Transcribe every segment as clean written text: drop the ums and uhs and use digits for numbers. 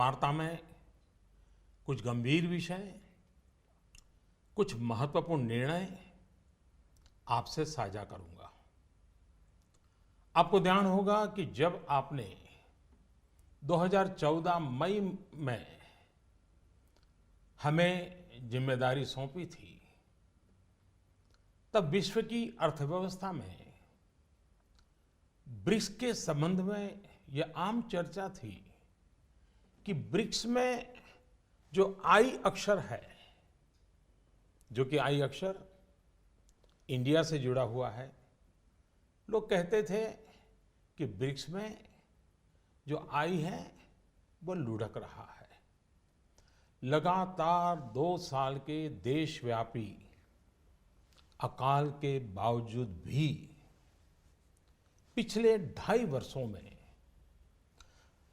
वार्ता में कुछ गंभीर विषय, कुछ महत्वपूर्ण निर्णय आपसे साझा करूंगा। आपको ध्यान होगा कि जब आपने 2014 मई में हमें जिम्मेदारी सौंपी थी, तब विश्व की अर्थव्यवस्था में ब्रिक्स के संबंध में यह आम चर्चा थी कि ब्रिक्स में जो आई अक्षर है, जो कि आई अक्षर इंडिया से जुड़ा हुआ है, लोग कहते थे कि ब्रिक्स में जो आई है वो लुढ़क रहा है। लगातार 2 साल के देशव्यापी अकाल के बावजूद भी पिछले 2.5 वर्षों में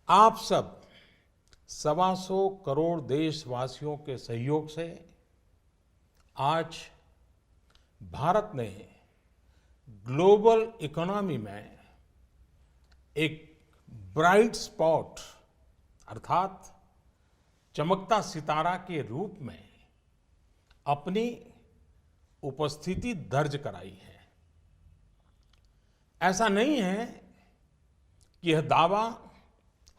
आप सब 125 करोड़ देशवासियों के सहयोग से आज भारत ने ग्लोबल इकोनॉमी में एक ब्राइट स्पॉट अर्थात चमकता सितारा के रूप में अपनी उपस्थिति दर्ज कराई है। ऐसा नहीं है कि यह दावा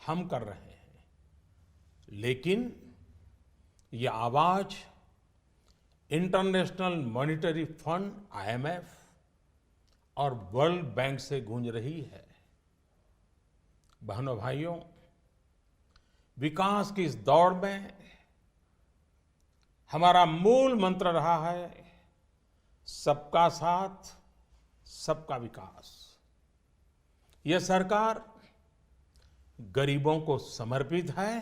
हम कर रहे हैं, लेकिन यह आवाज इंटरनेशनल मॉनेटरी फंड IMF और वर्ल्ड बैंक से गूंज रही है। बहनों भाइयों, विकास की इस दौड़ में हमारा मूल मंत्र रहा है सबका साथ, सबका विकास। यह सरकार गरीबों को समर्पित है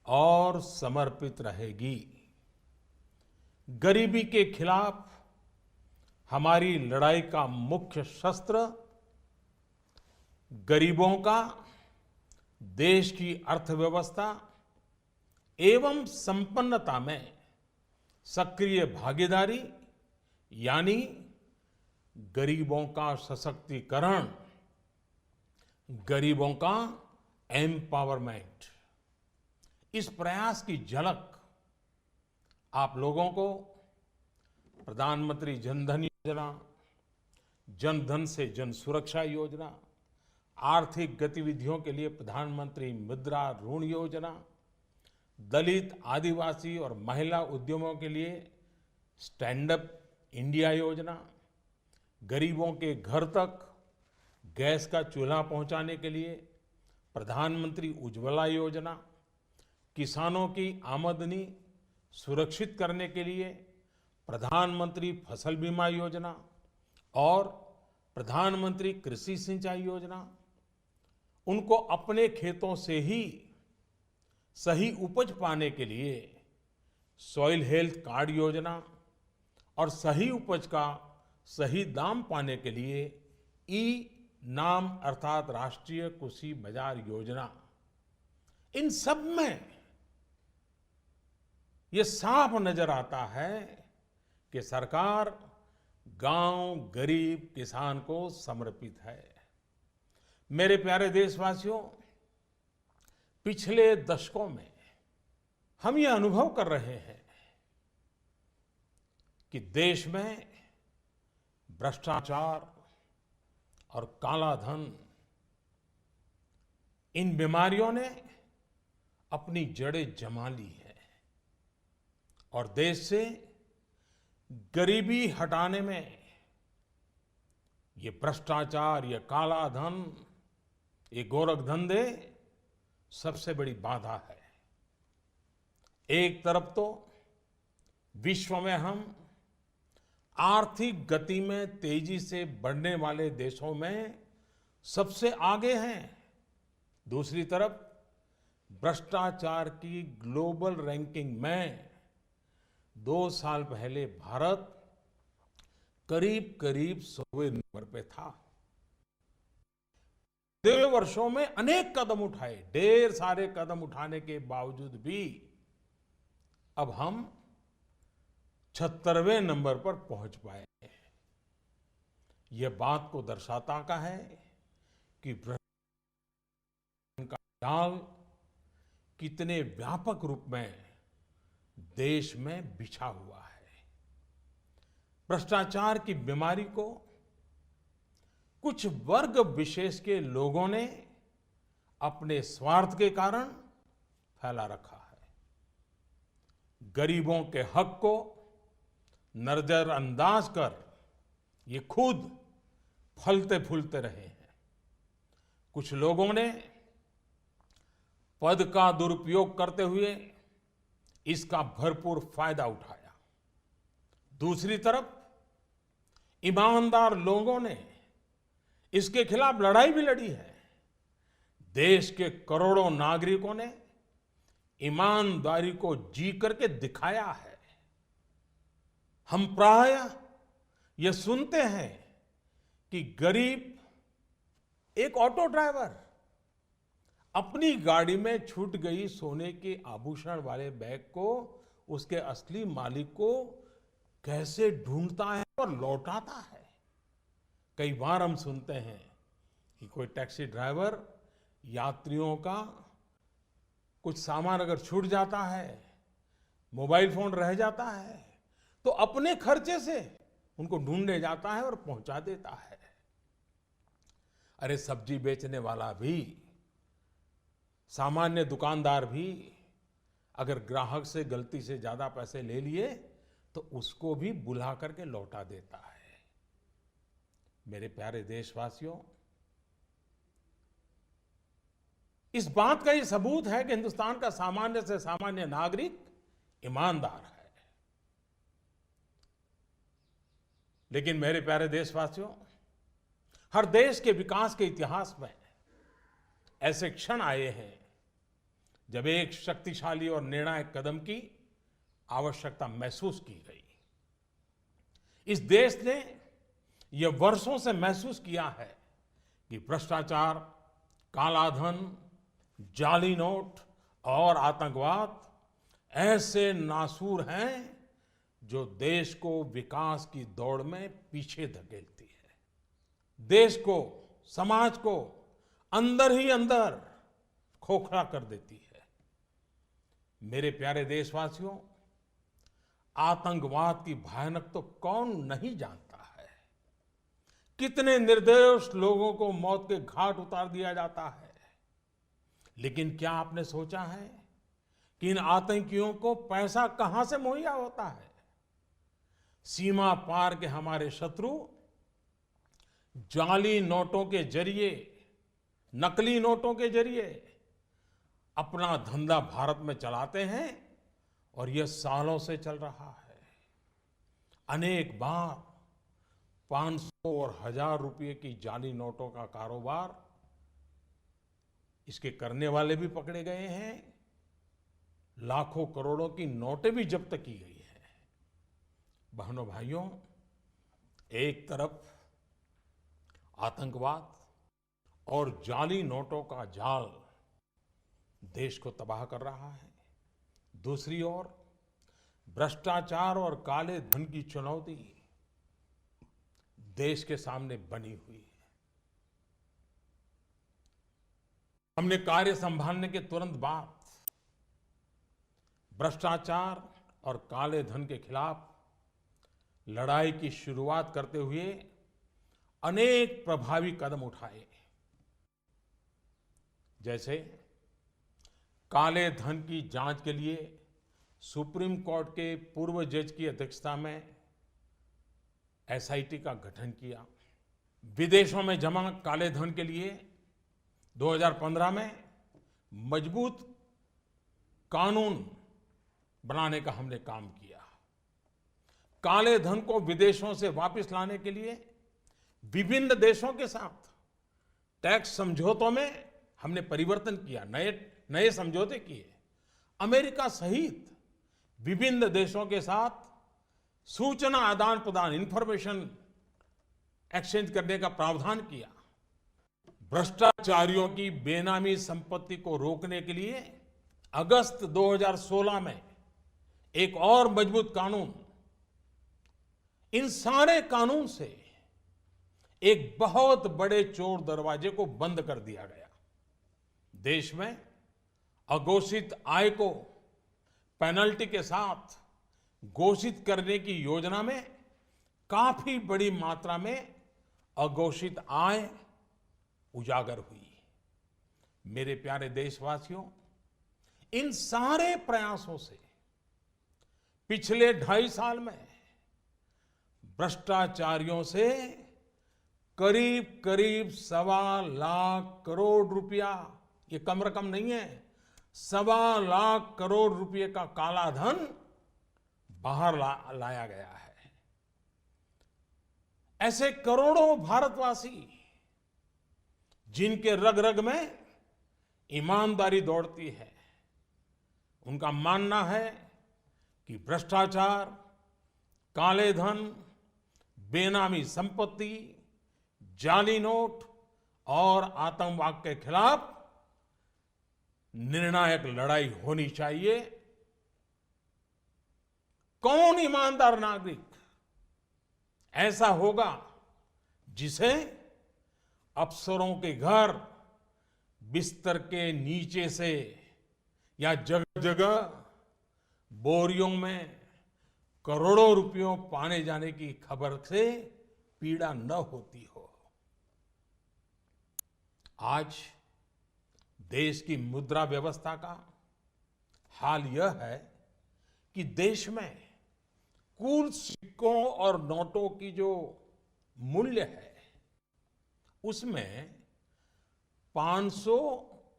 और समर्पित रहेगी। गरीबी के खिलाफ हमारी लड़ाई का मुख्य शस्त्र गरीबों का देश की अर्थव्यवस्था एवं संपन्नता में सक्रिय भागीदारी यानी गरीबों का सशक्तिकरण, गरीबों का एम्पावरमेंट। इस प्रयास की झलक आप लोगों को प्रधानमंत्री जन धन योजना, जन धन से जन सुरक्षा योजना, आर्थिक गतिविधियों के लिए प्रधानमंत्री मुद्रा ऋण योजना, दलित, आदिवासी और महिला उद्यमों के लिए स्टैंड अप इंडिया योजना, गरीबों के घर तक गैस का चूल्हा पहुंचाने के लिए प्रधानमंत्री उज्ज्वला योजना, किसानों की आमदनी सुरक्षित करने के लिए प्रधानमंत्री फसल बीमा योजना और प्रधानमंत्री कृषि सिंचाई योजना, उनको अपने खेतों से ही सही उपज पाने के लिए सॉइल हेल्थ कार्ड योजना और सही उपज का सही दाम पाने के लिए ई नाम अर्थात राष्ट्रीय कृषि बाजार योजना। इन सब में ये साफ नजर आता है कि सरकार गांव, गरीब, किसान को समर्पित है। मेरे प्यारे देशवासियों, पिछले दशकों में हम ये अनुभव कर रहे हैं कि देश में भ्रष्टाचार और काला धन, इन बीमारियों ने अपनी जड़ें जमा ली है और देश से गरीबी हटाने में ये भ्रष्टाचार, ये काला धन, ये गोरख धंधे सबसे बड़ी बाधा है। एक तरफ तो विश्व में हम आर्थिक गति में तेजी से बढ़ने वाले देशों में सबसे आगे हैं, दूसरी तरफ भ्रष्टाचार की ग्लोबल रैंकिंग में 2 साल पहले भारत करीब 100वें नंबर पे था। 2 वर्षों में अनेक कदम उठाए, ढेर सारे कदम उठाने के बावजूद भी अब हम 76वें नंबर पर पहुंच पाए। यह बात को दर्शाता का है कि भ्रष्टाचार का जाल कितने व्यापक रूप में देश में बिछा हुआ है। भ्रष्टाचार की बीमारी को कुछ वर्ग विशेष के लोगों ने अपने स्वार्थ के कारण फैला रखा है। गरीबों के हक को नजरअंदाज कर ये खुद फलते फूलते रहे हैं। कुछ लोगों ने पद का दुरुपयोग करते हुए इसका भरपूर फायदा उठाया। दूसरी तरफ ईमानदार लोगों ने इसके खिलाफ लड़ाई भी लड़ी है। देश के करोड़ों नागरिकों ने ईमानदारी को जी करके दिखाया है। हम प्रायः यह सुनते हैं कि गरीब एक ऑटो ड्राइवर अपनी गाड़ी में छूट गई सोने के आभूषण वाले बैग को उसके असली मालिक को कैसे ढूंढता है और लौटाता है। कई बार हम सुनते हैं कि कोई टैक्सी ड्राइवर यात्रियों का कुछ सामान अगर छूट जाता है, मोबाइल फोन रह जाता है, तो अपने खर्चे से उनको ढूंढने जाता है और पहुंचा देता है। अरे सब्जी बेचने वाला भी, सामान्य दुकानदार भी अगर ग्राहक से गलती से ज्यादा पैसे ले लिए तो उसको भी बुला करके लौटा देता है। मेरे प्यारे देशवासियों, इस बात का ये सबूत है कि हिंदुस्तान का सामान्य से सामान्य नागरिक ईमानदार है। लेकिन मेरे प्यारे देशवासियों, हर देश के विकास के इतिहास में ऐसे क्षण आए हैं जब एक शक्तिशाली और निर्णायक कदम की आवश्यकता महसूस की गई। इस देश ने यह वर्षों से महसूस किया है कि भ्रष्टाचार, कालाधन, जाली नोट और आतंकवाद ऐसे नासूर हैं जो देश को विकास की दौड़ में पीछे धकेलती है, देश को, समाज को अंदर ही अंदर खोखला कर देती है। मेरे प्यारे देशवासियों, आतंकवाद की भयानक तो कौन नहीं जानता है। कितने निर्दोष लोगों को मौत के घाट उतार दिया जाता है। लेकिन क्या आपने सोचा है कि इन आतंकियों को पैसा कहां से मुहैया होता है? सीमा पार के हमारे शत्रु जाली नोटों के जरिए, नकली नोटों के जरिए अपना धंधा भारत में चलाते हैं और यह सालों से चल रहा है। अनेक बार 500 और 1000 रुपये की जाली नोटों का कारोबार इसके करने वाले भी पकड़े गए हैं। लाखों करोड़ों की नोटें भी जब्त की गई हैं। बहनों भाइयों, एक तरफ आतंकवाद और जाली नोटों का जाल देश को तबाह कर रहा है, दूसरी ओर भ्रष्टाचार और काले धन की चुनौती देश के सामने बनी हुई है। हमने कार्य संभालने के तुरंत बाद भ्रष्टाचार और काले धन के खिलाफ लड़ाई की शुरुआत करते हुए अनेक प्रभावी कदम उठाए। जैसे काले धन की जांच के लिए सुप्रीम कोर्ट के पूर्व जज की अध्यक्षता में एसआईटी का गठन किया। विदेशों में जमा काले धन के लिए 2015 में मजबूत कानून बनाने का हमने काम किया। काले धन को विदेशों से वापस लाने के लिए विभिन्न देशों के साथ टैक्स समझौतों में हमने परिवर्तन किया, नए समझौते किए। अमेरिका सहित विभिन्न देशों के साथ सूचना आदान प्रदान, इंफॉर्मेशन एक्सचेंज करने का प्रावधान किया। भ्रष्टाचारियों की बेनामी संपत्ति को रोकने के लिए अगस्त 2016 में एक और मजबूत कानून, इन सारे कानून से एक बहुत बड़े चोर दरवाजे को बंद कर दिया गया। देश में अघोषित आय को पेनल्टी के साथ घोषित करने की योजना में काफी बड़ी मात्रा में अघोषित आय उजागर हुई। मेरे प्यारे देशवासियों, इन सारे प्रयासों से पिछले 2.5 साल में भ्रष्टाचारियों से करीब करीब 1.25 लाख करोड़ रुपया, ये कम रकम नहीं है, 1.25 लाख करोड़ रुपए का काला धन बाहर लाया गया है। ऐसे करोड़ों भारतवासी जिनके रग रग में ईमानदारी दौड़ती है, उनका मानना है कि भ्रष्टाचार, काले धन, बेनामी संपत्ति, जाली नोट और आतंकवाद के खिलाफ निर्णायक लड़ाई होनी चाहिए। कौन ईमानदार नागरिक ऐसा होगा जिसे अफसरों के घर बिस्तर के नीचे से या जगह जगह बोरियों में करोड़ों रुपयों पाने जाने की खबर से पीड़ा न होती हो। आज देश की मुद्रा व्यवस्था का हाल यह है कि देश में कुल सिक्कों और नोटों की जो मूल्य है, उसमें 500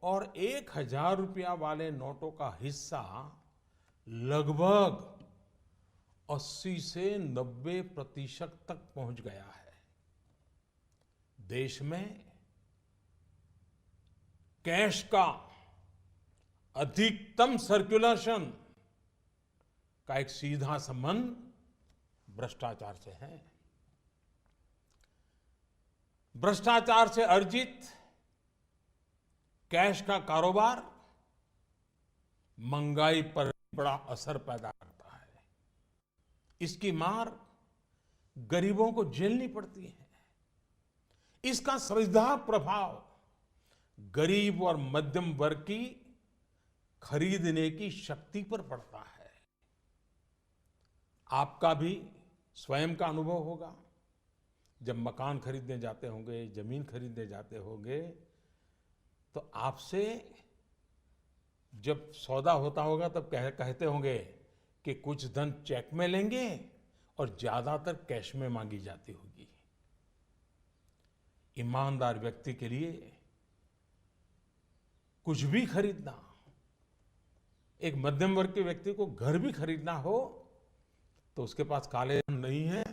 और 1000 रुपया वाले नोटों का हिस्सा लगभग 80 से 90% तक पहुंच गया है। देश में कैश का अधिकतम सर्कुलेशन का एक सीधा संबंध भ्रष्टाचार से है। भ्रष्टाचार से अर्जित कैश का कारोबार महंगाई पर बड़ा असर पैदा करता है। इसकी मार गरीबों को झेलनी पड़ती है। इसका सीधा प्रभाव गरीब और मध्यम वर्ग की खरीदने की शक्ति पर पड़ता है। आपका भी स्वयं का अनुभव होगा, जब मकान खरीदने जाते होंगे, जमीन खरीदने जाते होंगे, तो आपसे जब सौदा होता होगा तब कहते होंगे कि कुछ धन चेक में लेंगे और ज्यादातर कैश में मांगी जाती होगी। ईमानदार व्यक्ति के लिए कुछ भी खरीदना, एक मध्यम वर्ग के व्यक्ति को घर भी खरीदना हो तो उसके पास काले धन नहीं है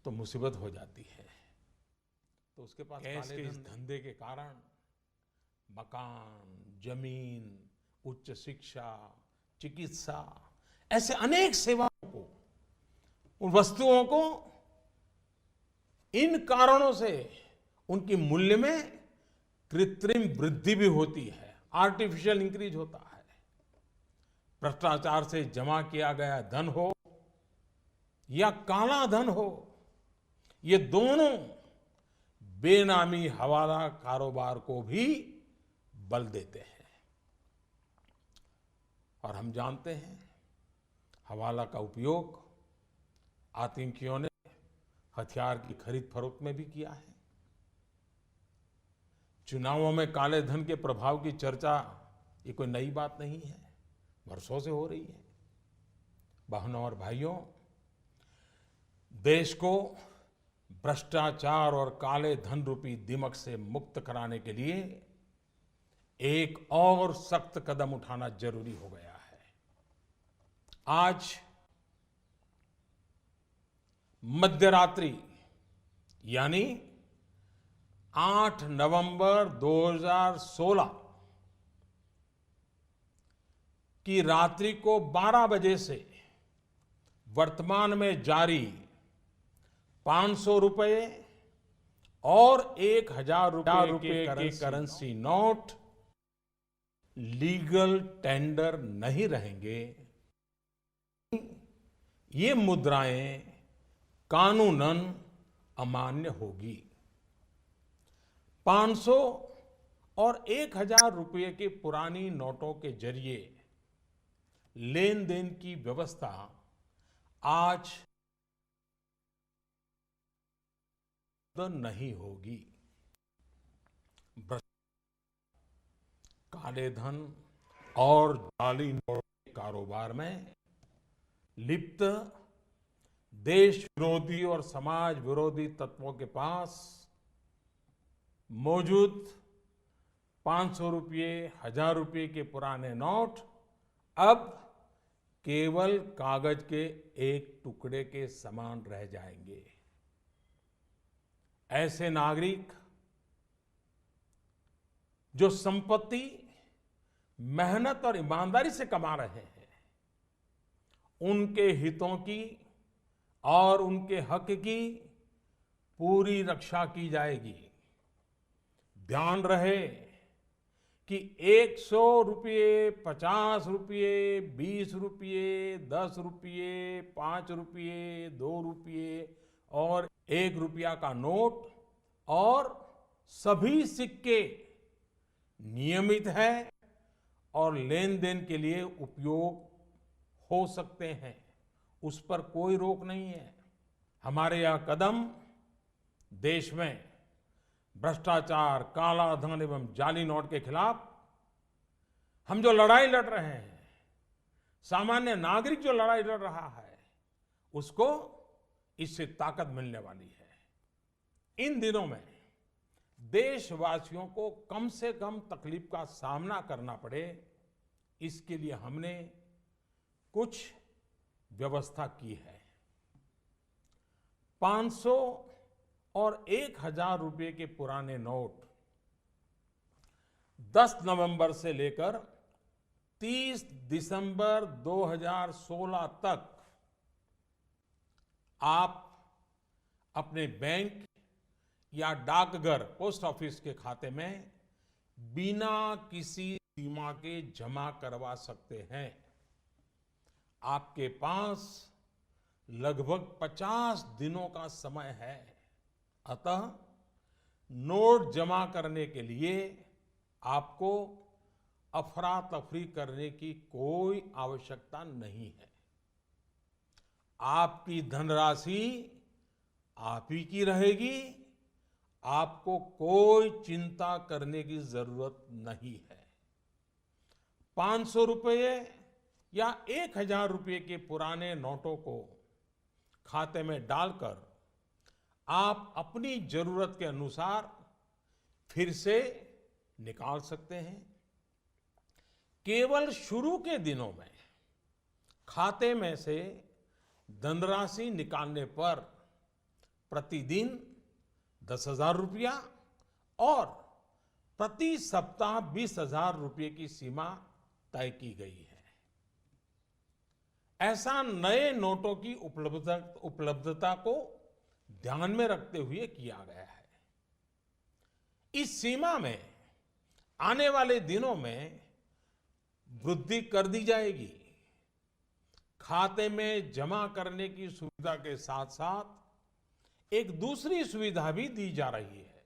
तो मुसीबत हो जाती है। तो उसके पास कैश के इस धंधे के कारण मकान, जमीन, उच्च शिक्षा, चिकित्सा, ऐसे अनेक सेवाओं को, उन वस्तुओं को इन कारणों से उनकी मूल्य में कृत्रिम वृद्धि भी होती है, आर्टिफिशियल इंक्रीज होता है। भ्रष्टाचार से जमा किया गया धन हो या काला धन हो, ये दोनों बेनामी हवाला कारोबार को भी बल देते हैं। और हम जानते हैं हवाला का उपयोग आतंकियों ने हथियार की खरीद फरोख्त में भी किया है। चुनावों में काले धन के प्रभाव की चर्चा ये कोई नई बात नहीं है, वर्षों से हो रही है। बहनों और भाइयों, देश को भ्रष्टाचार और काले धन रूपी दिमक से मुक्त कराने के लिए एक और सख्त कदम उठाना जरूरी हो गया है। आज मध्यरात्रि यानी 8 नवंबर 2016 की रात्रि को 12 बजे से वर्तमान में जारी 500 रुपए और 1000 रुपए के करेंसी नोट लीगल टेंडर नहीं रहेंगे। ये मुद्राएं कानूनन अमान्य होगी। 500 और 1,000 रुपये के पुरानी नोटों के जरिए लेन देन की व्यवस्था आज नहीं होगी। काले धन और जाली नोट के कारोबार में लिप्त देश विरोधी और समाज विरोधी तत्वों के पास मौजूद 500 रुपये, 1,000 रुपये के पुराने नोट अब केवल कागज के एक टुकड़े के समान रह जाएंगे। ऐसे नागरिक जो संपत्ति मेहनत और ईमानदारी से कमा रहे हैं, उनके हितों की और उनके हक की पूरी रक्षा की जाएगी। ध्यान रहे कि 100 रुपये, 50 रुपये, 20 रुपये, 10 रुपये, 5 रुपये, 2 रुपये और 1 रुपया का नोट और सभी सिक्के नियमित है और लेन देन के लिए उपयोग हो सकते हैं, उस पर कोई रोक नहीं है। हमारे यह कदम देश में भ्रष्टाचार, काला धन एवं जाली नोट के खिलाफ हम जो लड़ाई लड़ रहे हैं, सामान्य नागरिक जो लड़ाई लड़ रहा है, उसको इससे ताकत मिलने वाली है। इन दिनों में देशवासियों को कम से कम तकलीफ का सामना करना पड़े, इसके लिए हमने कुछ व्यवस्था की है। 500 और 1,000 रुपये के पुराने नोट 10 नवंबर से लेकर 30 दिसंबर 2016 तक आप अपने बैंक या डाकघर पोस्ट ऑफिस के खाते में बिना किसी सीमा के जमा करवा सकते हैं। आपके पास लगभग 50 दिनों का समय है। अतः नोट जमा करने के लिए आपको अफरा तफरी करने की कोई आवश्यकता नहीं है। आपकी धनराशि आप ही की रहेगी, आपको कोई चिंता करने की जरूरत नहीं है। 500 रुपये या 1,000 रुपये के पुराने नोटों को खाते में डालकर आप अपनी जरूरत के अनुसार फिर से निकाल सकते हैं। केवल शुरू के दिनों में खाते में से धनराशि निकालने पर प्रतिदिन 10,000 रुपया और प्रति सप्ताह 20,000 रुपये की सीमा तय की गई है। ऐसा नए नोटों की उपलब्धता को ध्यान में रखते हुए किया गया है। इस सीमा में आने वाले दिनों में वृद्धि कर दी जाएगी। खाते में जमा करने की सुविधा के साथ साथ एक दूसरी सुविधा भी दी जा रही है।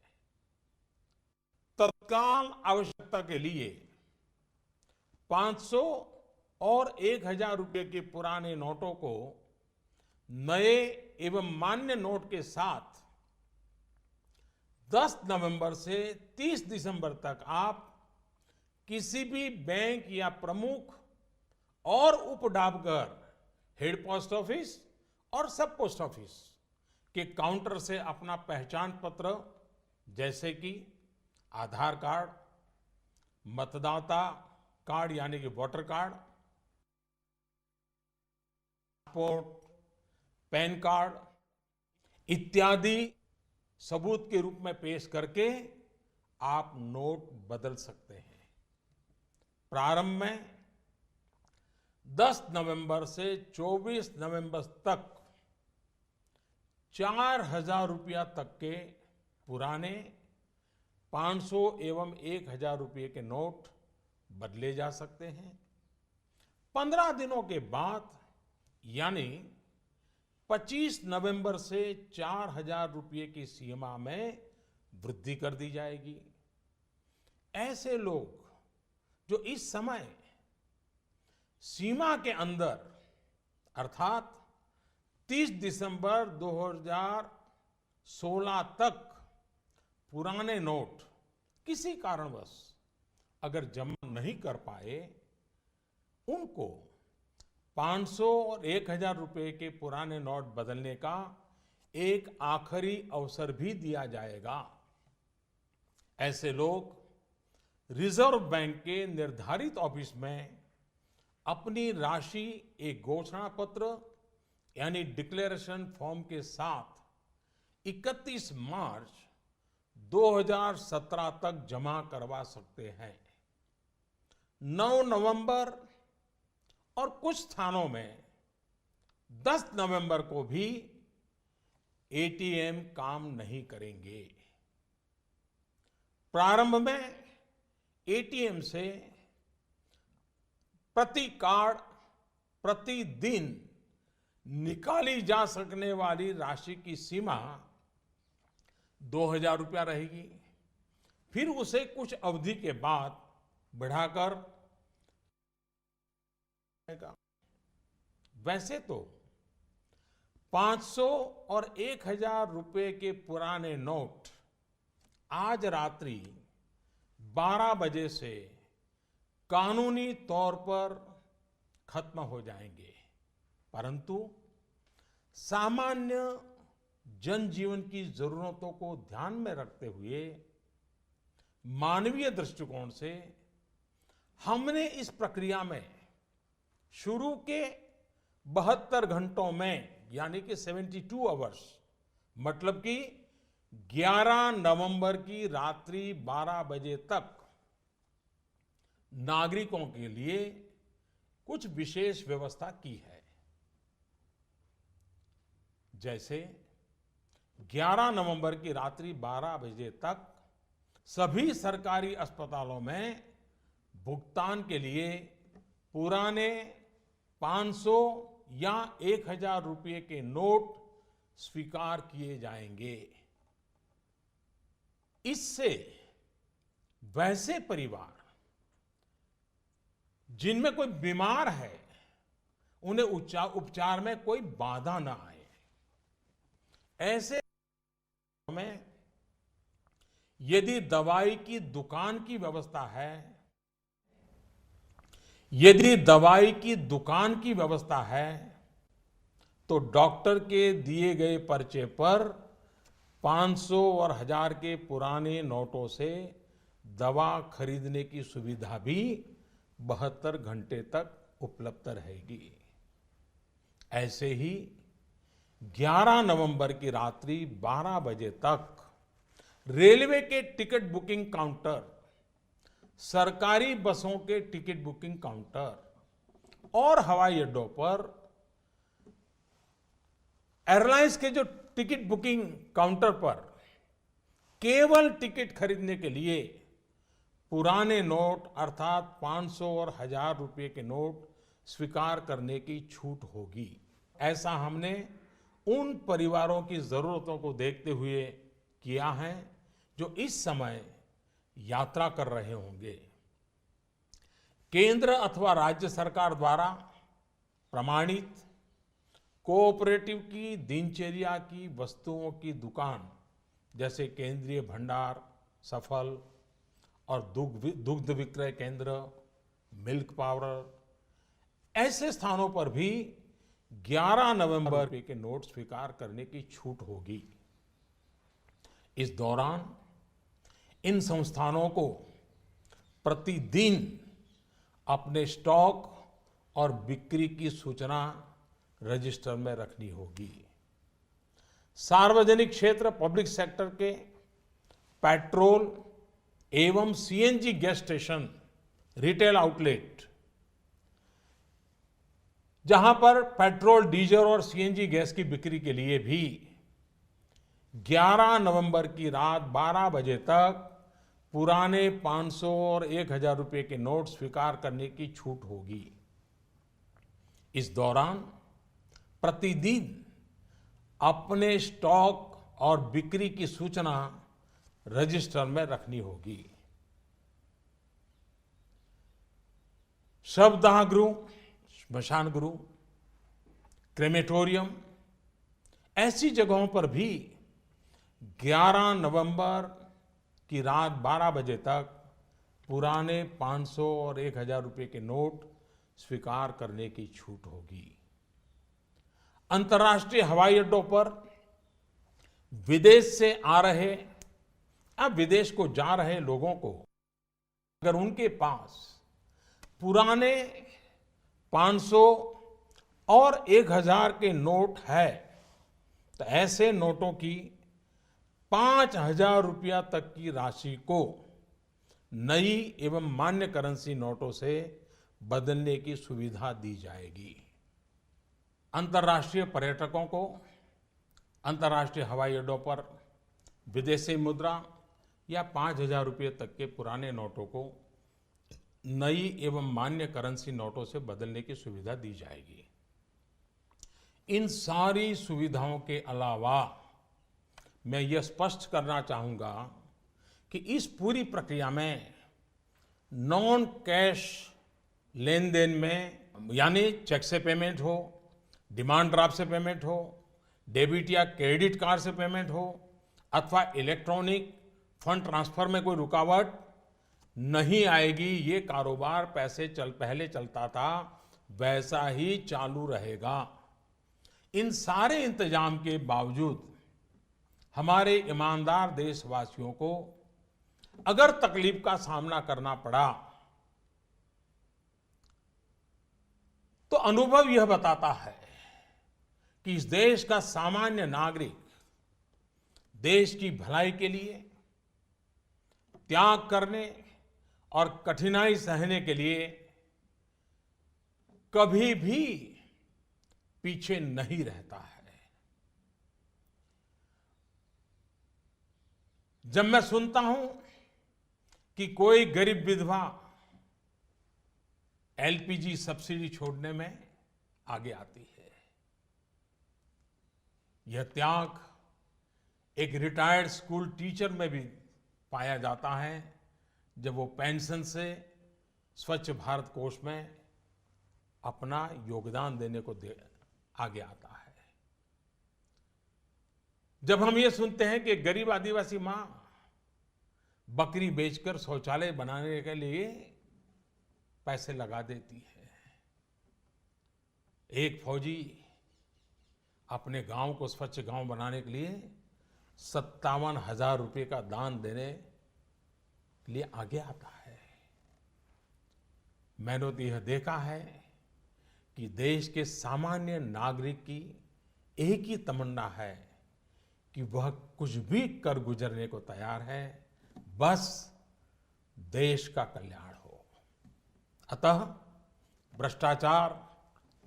तत्काल आवश्यकता के लिए 500 और 1,000 रुपये के पुराने नोटों को नए एवं मान्य नोट के साथ 10 नवंबर से 30 दिसंबर तक आप किसी भी बैंक या प्रमुख और उप डाकघर, हेड पोस्ट ऑफिस और सब पोस्ट ऑफिस के काउंटर से अपना पहचान पत्र जैसे कि आधार कार्ड, मतदाता कार्ड यानी कि voter card, passport, pan card इत्यादि सबूत के रूप में पेश करके आप नोट बदल सकते हैं। प्रारंभ में 10 नवंबर से 24 नवंबर तक 4,000 रुपया तक के पुराने 500 एवं 1,000 रुपये के नोट बदले जा सकते हैं। 15 दिनों के बाद यानी 25 नवंबर से 4,000 रुपये की सीमा में वृद्धि कर दी जाएगी। ऐसे लोग जो इस समय सीमा के अंदर अर्थात 30 दिसंबर 2016 तक पुराने नोट किसी कारणवश अगर जमा नहीं कर पाए, उनको 500 और 1000 रुपए के पुराने नोट बदलने का एक आखिरी अवसर भी दिया जाएगा। ऐसे लोग रिजर्व बैंक के निर्धारित ऑफिस में अपनी राशि एक घोषणा पत्र यानी डिक्लेरेशन फॉर्म के साथ 31 मार्च 2017 तक जमा करवा सकते हैं। 9 नवंबर और कुछ स्थानों में 10 नवंबर को भी एटीएम काम नहीं करेंगे। प्रारंभ में एटीएम से प्रति कार्ड प्रतिदिन निकाली जा सकने वाली राशि की सीमा 2000 रुपया रहेगी। फिर उसे कुछ अवधि के बाद बढ़ाकर वैसे तो 500 और 1000 रुपए के पुराने नोट आज रात्रि 12 बजे से कानूनी तौर पर खत्म हो जाएंगे, परंतु सामान्य जनजीवन की जरूरतों को ध्यान में रखते हुए मानवीय दृष्टिकोण से हमने इस प्रक्रिया में शुरू के 72 घंटों में यानी कि 72 आवर्स मतलब कि 11 नवंबर की रात्रि 12 बजे तक नागरिकों के लिए कुछ विशेष व्यवस्था की है। जैसे 11 नवंबर की रात्रि 12 बजे तक सभी सरकारी अस्पतालों में भुगतान के लिए पुराने 500 या 1000 रुपये के नोट स्वीकार किए जाएंगे। इससे वैसे परिवार जिनमें कोई बीमार है उन्हें उपचार में कोई बाधा ना आए। ऐसे में यदि दवाई की दुकान की व्यवस्था है, यदि दवाई की दुकान की व्यवस्था है तो डॉक्टर के दिए गए पर्चे पर 500 और 1000 के पुराने नोटों से दवा खरीदने की सुविधा भी 72 घंटे तक उपलब्ध रहेगी। ऐसे ही 11 नवंबर की रात्रि 12 बजे तक रेलवे के टिकट बुकिंग काउंटर, सरकारी बसों के टिकट बुकिंग काउंटर और हवाई अड्डों पर एयरलाइंस के जो टिकट बुकिंग काउंटर पर केवल टिकट खरीदने के लिए पुराने नोट अर्थात 500 और 1000 रुपये के नोट स्वीकार करने की छूट होगी। ऐसा हमने उन परिवारों की जरूरतों को देखते हुए किया है जो इस समय यात्रा कर रहे होंगे। केंद्र अथवा राज्य सरकार द्वारा प्रमाणित कोऑपरेटिव की दिनचर्या की वस्तुओं की दुकान जैसे केंद्रीय भंडार, सफल और दुग्ध विक्रय केंद्र, मिल्क पाउडर, ऐसे स्थानों पर भी 11 नवंबर के नोट स्वीकार करने की छूट होगी। इस दौरान इन संस्थानों को प्रतिदिन अपने स्टॉक और बिक्री की सूचना रजिस्टर में रखनी होगी। सार्वजनिक क्षेत्र पब्लिक सेक्टर के पेट्रोल एवं CNG gas station, retail outlet, जहां पर पेट्रोल, डीजल और सीएनजी गैस की बिक्री के लिए भी 11 नवंबर की रात 12 बजे तक पुराने 500 और 1000 रुपये के नोट स्वीकार करने की छूट होगी। इस दौरान प्रतिदिन अपने स्टॉक और बिक्री की सूचना रजिस्टर में रखनी होगी। शवदाह गृह, श्मशान गृह, क्रेमेटोरियम, ऐसी जगहों पर भी 11 नवंबर की रात 12 बजे तक पुराने 500 और 1000 रुपए के नोट स्वीकार करने की छूट होगी। अंतर्राष्ट्रीय हवाई अड्डों पर विदेश से आ रहे, अब विदेश को जा रहे लोगों को अगर उनके पास पुराने 500 और 1000 के नोट है तो ऐसे नोटों की 5000 रुपया तक की राशि को नई एवं मान्य करेंसी नोटों से बदलने की सुविधा दी जाएगी। अंतर्राष्ट्रीय पर्यटकों को अंतर्राष्ट्रीय हवाई अड्डों पर विदेशी मुद्रा या 5000 रुपये तक के पुराने नोटों को नई एवं मान्य करेंसी नोटों से बदलने की सुविधा दी जाएगी। इन सारी सुविधाओं के अलावा मैं यह स्पष्ट करना चाहूंगा कि इस पूरी प्रक्रिया में नॉन कैश लेन देन में, यानी चेक से पेमेंट हो, डिमांड ड्राफ्ट से पेमेंट हो, डेबिट या क्रेडिट कार्ड से पेमेंट हो अथवा इलेक्ट्रॉनिक फंड ट्रांसफर में कोई रुकावट नहीं आएगी। ये कारोबार पहले चलता था वैसा ही चालू रहेगा। इन सारे इंतजाम के बावजूद हमारे ईमानदार देशवासियों को अगर तकलीफ का सामना करना पड़ा तो अनुभव यह बताता है कि इस देश का सामान्य नागरिक देश की भलाई के लिए त्याग करने और कठिनाई सहने के लिए कभी भी पीछे नहीं रहता है। जब मैं सुनता हूं कि कोई गरीब विधवा एलपीजी सब्सिडी छोड़ने में आगे आती है, यह त्याग एक रिटायर्ड स्कूल टीचर में भी पाया जाता है जब वो पेंशन से स्वच्छ भारत कोष में अपना योगदान देने को आगे आता है। जब हम ये सुनते हैं कि गरीब आदिवासी मां बकरी बेचकर शौचालय बनाने के लिए पैसे लगा देती है, एक फौजी अपने गांव को स्वच्छ गांव बनाने के लिए 57,000 रुपये का दान देने के लिए आगे आता है। मैंने तो यह देखा है कि देश के सामान्य नागरिक की एक ही तमन्ना है कि वह कुछ भी कर गुजरने को तैयार है, बस देश का कल्याण हो। अतः भ्रष्टाचार,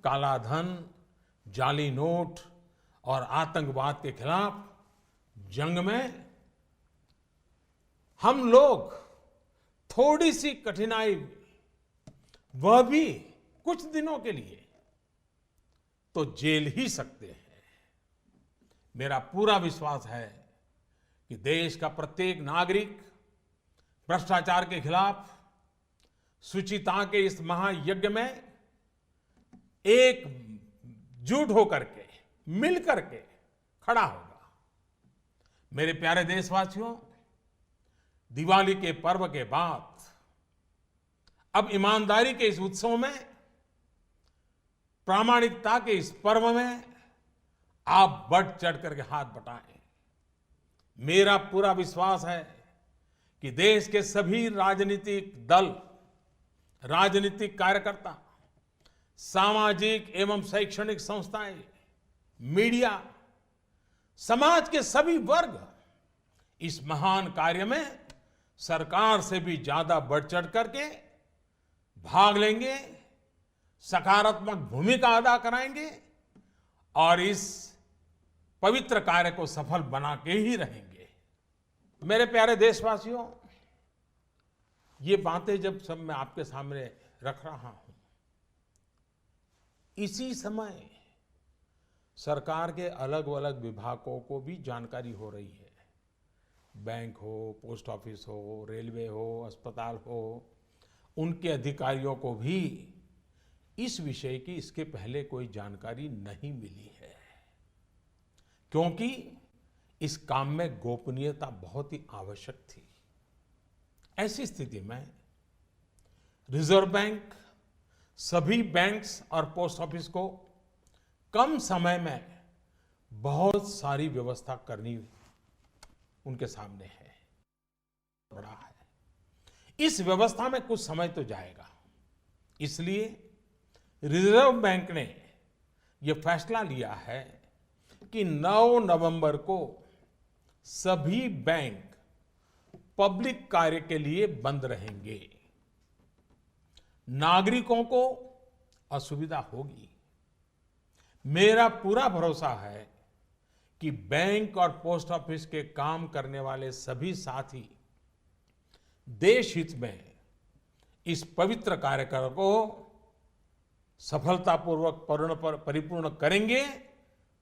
काला धन, जाली नोट और आतंकवाद के खिलाफ जंग में हम लोग थोड़ी सी कठिनाई, वह भी कुछ दिनों के लिए, तो झेल ही सकते हैं। मेरा पूरा विश्वास है कि देश का प्रत्येक नागरिक भ्रष्टाचार के खिलाफ शुचिता के इस महायज्ञ में एकजुट होकर के, मिल करके खड़ा होगा। मेरे प्यारे देशवासियों, दिवाली के पर्व के बाद अब ईमानदारी के इस उत्सव में, प्रामाणिकता के इस पर्व में आप बढ़ चढ़ करके हाथ बटाएं। मेरा पूरा विश्वास है कि देश के सभी राजनीतिक दल, राजनीतिक कार्यकर्ता, सामाजिक एवं शैक्षणिक संस्थाएं, मीडिया, समाज के सभी वर्ग इस महान कार्य में सरकार से भी ज्यादा बढ़ चढ़ करके भाग लेंगे, सकारात्मक भूमिका अदा कराएंगे और इस पवित्र कार्य को सफल बना के ही रहेंगे। मेरे प्यारे देशवासियों, ये बातें जब सब मैं आपके सामने रख रहा हूं, इसी समय सरकार के अलग अलग विभागों को भी जानकारी हो रही है। बैंक हो, पोस्ट ऑफिस हो, रेलवे हो, अस्पताल हो, उनके अधिकारियों को भी इस विषय की इसके पहले कोई जानकारी नहीं मिली है, क्योंकि इस काम में गोपनीयता बहुत ही आवश्यक थी। ऐसी स्थिति में रिजर्व बैंक सभी बैंक्स और पोस्ट ऑफिस को कम समय में बहुत सारी व्यवस्था करनी उनके सामने है, बड़ा है। इस व्यवस्था में कुछ समय तो जाएगा, इसलिए रिजर्व बैंक ने यह फैसला लिया है कि 9 नवंबर को सभी बैंक पब्लिक कार्य के लिए बंद रहेंगे। नागरिकों को असुविधा होगी। मेरा पूरा भरोसा है कि बैंक और पोस्ट ऑफिस के काम करने वाले सभी साथी देश हित में इस पवित्र कार्यक्रम को सफलतापूर्वक परिपूर्ण करेंगे।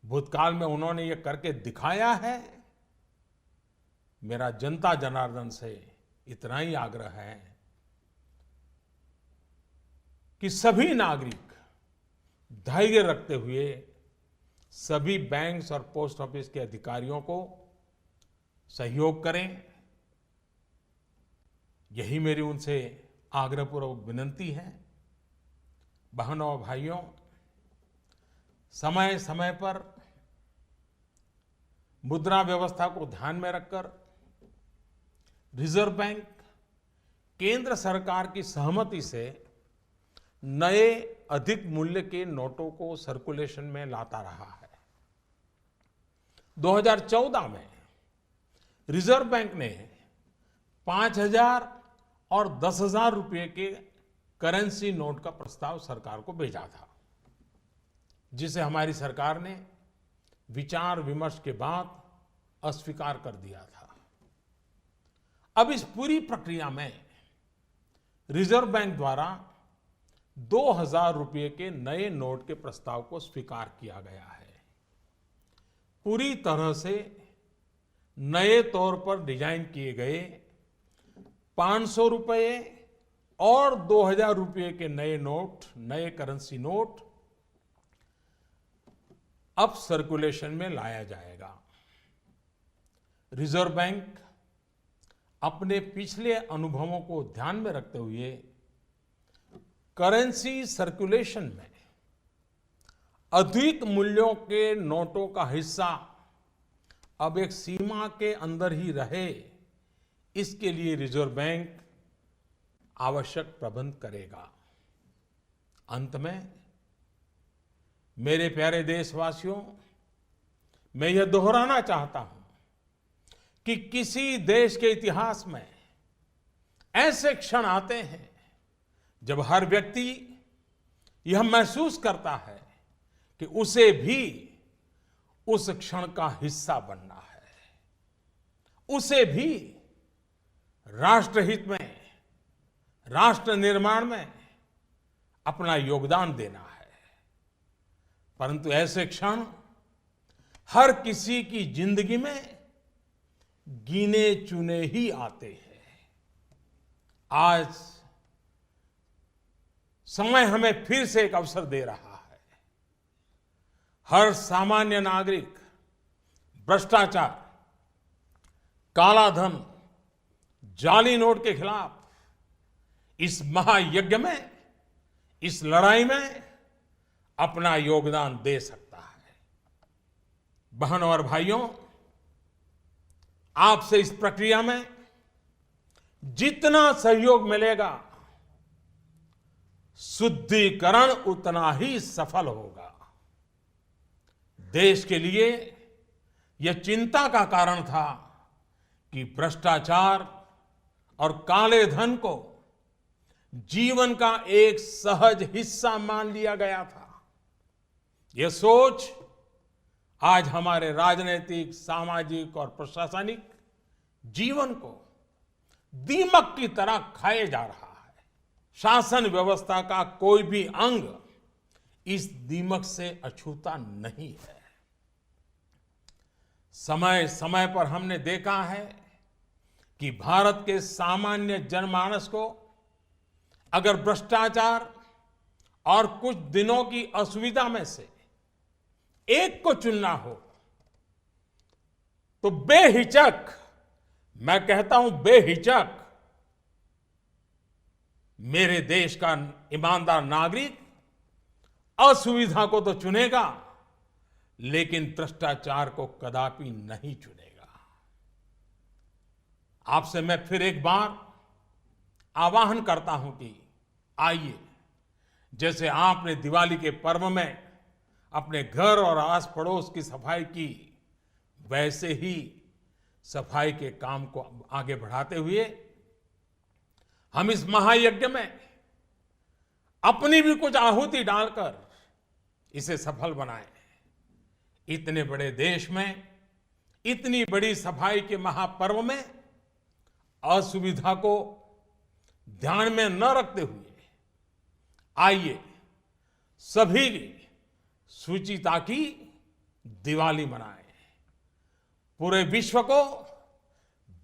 भूतकाल में उन्होंने ये करके दिखाया है। मेरा जनता जनार्दन से इतना ही आग्रह है कि सभी नागरिक धैर्य रखते हुए सभी बैंक्स और पोस्ट ऑफिस के अधिकारियों को सहयोग करें। यही मेरी उनसे आग्रहपूर्वक विनती है। बहनों और भाइयों, समय समय पर मुद्रा व्यवस्था को ध्यान में रखकर रिजर्व बैंक केंद्र सरकार की सहमति से नए अधिक मूल्य के नोटों को सर्कुलेशन में लाता रहा है। 2014 में रिजर्व बैंक ने 5,000 और 10,000 रुपए के करेंसी नोट का प्रस्ताव सरकार को भेजा था, जिसे हमारी सरकार ने विचार विमर्श के बाद अस्वीकार कर दिया था। अब इस पूरी प्रक्रिया में रिजर्व बैंक द्वारा 2,000 रुपए के नए नोट के प्रस्ताव को स्वीकार किया गया है। पूरी तरह से नए तौर पर डिजाइन किए गए 500 रुपए और 2,000 रुपए के नए नोट, नए करेंसी नोट अब सर्कुलेशन में लाया जाएगा। रिजर्व बैंक अपने पिछले अनुभवों को ध्यान में रखते हुए करेंसी सर्कुलेशन में अधिक मूल्यों के नोटों का हिस्सा अब एक सीमा के अंदर ही रहे, इसके लिए रिजर्व बैंक आवश्यक प्रबंध करेगा। अंत में मेरे प्यारे देशवासियों, मैं यह दोहराना चाहता हूं कि किसी देश के इतिहास में ऐसे क्षण आते हैं जब हर व्यक्ति यह महसूस करता है कि उसे भी उस क्षण का हिस्सा बनना है, उसे भी राष्ट्रहित में, राष्ट्र निर्माण में अपना योगदान देना है। परंतु ऐसे क्षण हर किसी की जिंदगी में गिने चुने ही आते हैं। आज समय हमें फिर से एक अवसर दे रहा है। हर सामान्य नागरिक भ्रष्टाचार, काला धन, जाली नोट के खिलाफ इस महायज्ञ में, इस लड़ाई में अपना योगदान दे सकता है। बहनों और भाइयों, आपसे इस प्रक्रिया में जितना सहयोग मिलेगा, शुद्धिकरण उतना ही सफल होगा। देश के लिए यह चिंता का कारण था कि भ्रष्टाचार और काले धन को जीवन का एक सहज हिस्सा मान लिया गया था। यह सोच आज हमारे राजनीतिक, सामाजिक और प्रशासनिक जीवन को दीमक की तरह खाए जा रहा है। शासन व्यवस्था का कोई भी अंग इस दीमक से अछूता नहीं है। समय समय पर हमने देखा है कि भारत के सामान्य जनमानस को अगर भ्रष्टाचार और कुछ दिनों की असुविधा में से एक को चुनना हो तो बेहिचक, मैं कहता हूं बेहिचक, मेरे देश का ईमानदार नागरिक असुविधा को तो चुनेगा, लेकिन भ्रष्टाचार को कदापि नहीं चुनेगा। आपसे मैं फिर एक बार आह्वान करता हूं कि आइए, जैसे आपने दिवाली के पर्व में अपने घर और आस पड़ोस की सफाई की, वैसे ही सफाई के काम को आगे बढ़ाते हुए हम इस महायज्ञ में अपनी भी कुछ आहुति डालकर इसे सफल बनाएं। इतने बड़े देश में इतनी बड़ी सफाई के महापर्व में असुविधा को ध्यान में न रखते हुए आइए सभी शुचिता की दिवाली मनाएं। पूरे विश्व को